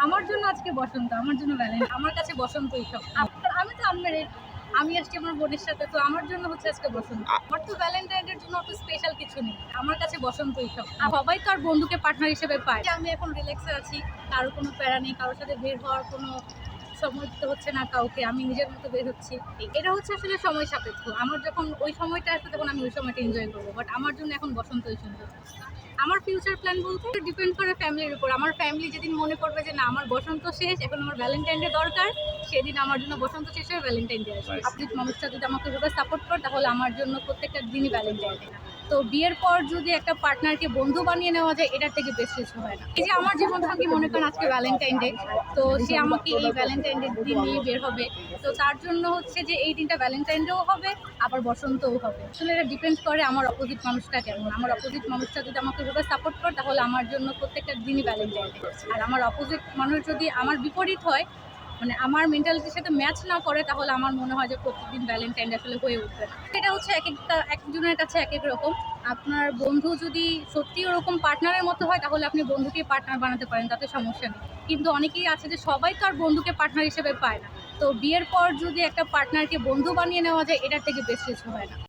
আমার জন্য আজকে বসন্ত, আমার জন্য ভ্যালেন্টাইন, আমার কাছে বসন্তই সব। আমি তো আনম্যারিড, আমি আসছি আমার বোনের সাথে, তো আমার জন্য হচ্ছে আজকে বসন্ত। আমার তো ভ্যালেন্টাইনের জন্য অত স্পেশাল কিছু নেই, আমার কাছে বসন্তই সব। সবাই তো আর বন্ধুকে পার্টনার হিসেবে পায়। আমি এখন রিল্যাক্সে আছি, কারো কোনো প্যারা নেই, কারোর সাথে বের হওয়ার কোনো সময় দিতে হচ্ছে না কাউকে, আমি নিজের মতো বের হচ্ছি। এটা হচ্ছে আসলে সময় সাপেক্ষ। আমার যখন ওই সময়টা আসবে তখন আমি ওই সময়টা এনজয় করবো, বাট আমার জন্য এখন বসন্তই সুন্দর। আমার ফিউচার প্ল্যান বলতে ডিপেন্ড করে ফ্যামিলির উপর। আমার ফ্যামিলি যেদিন মনে করবে যে না আমার বসন্ত শেষ, এখন আমার ভ্যালেন্টাইন ডে দরকার, সেদিন আমার জন্য বসন্ত শেষ হয়ে ভ্যালেন্টাইন ডে আসবে। আপনি মানুষটা যদি আমাকে এভাবে সাপোর্ট করে তাহলে আমার জন্য প্রত্যেকটা দিনই ভ্যালেন্টাইন ডে। তো বিয়ের পর যদি একটা পার্টনারকে বন্ধু বানিয়ে নেওয়া যায়, এটার থেকে বেশি কিছু হয় না। এই যে আমার জীবনসঙ্গী মনে করেন আজকে ভ্যালেন্টাইন ডে, তো সে আমাকে এই ভ্যালেন্টাইন ডে দিন নিয়ে বের হবে, তো তার জন্য হচ্ছে যে এই দিনটা ভ্যালেন্টাইন ডেও হবে আবার বসন্তও হবে। আসলে এটা ডিপেন্ড করে আমার অপোজিট মানুষটা কেমন। আমার অপোজিট মানুষটা যদি আমাকে এভাবে সাপোর্ট করে তাহলে আমার জন্য প্রত্যেকটা দিনই ভ্যালেন্টাইন ডে। আর আমার অপোজিট মানুষ যদি আমার বিপরীত হয়, মানে আমার মেন্টালিটির সাথে ম্যাচ না করে, তাহলে আমার মনে হয় যে প্রত্যেকদিন ভ্যালেন্টাইন ডে আসলে হয়ে উঠবে না। এটা হচ্ছে একজনের কাছে এক এক রকম। আপনার বন্ধু যদি সত্যি ওরকম পার্টনারের মতো হয় তাহলে আপনি বন্ধুকে পার্টনার বানাতে পারেন, তাতে সমস্যা নেই। কিন্তু অনেকেই আছে যে সবাই তো আর বন্ধুকে পার্টনার হিসেবে পায় না। তো বিয়ের পর যদি একটা পার্টনারকে বন্ধু বানিয়ে নেওয়া যায়, এটার থেকে বেশি কিছু হয় না।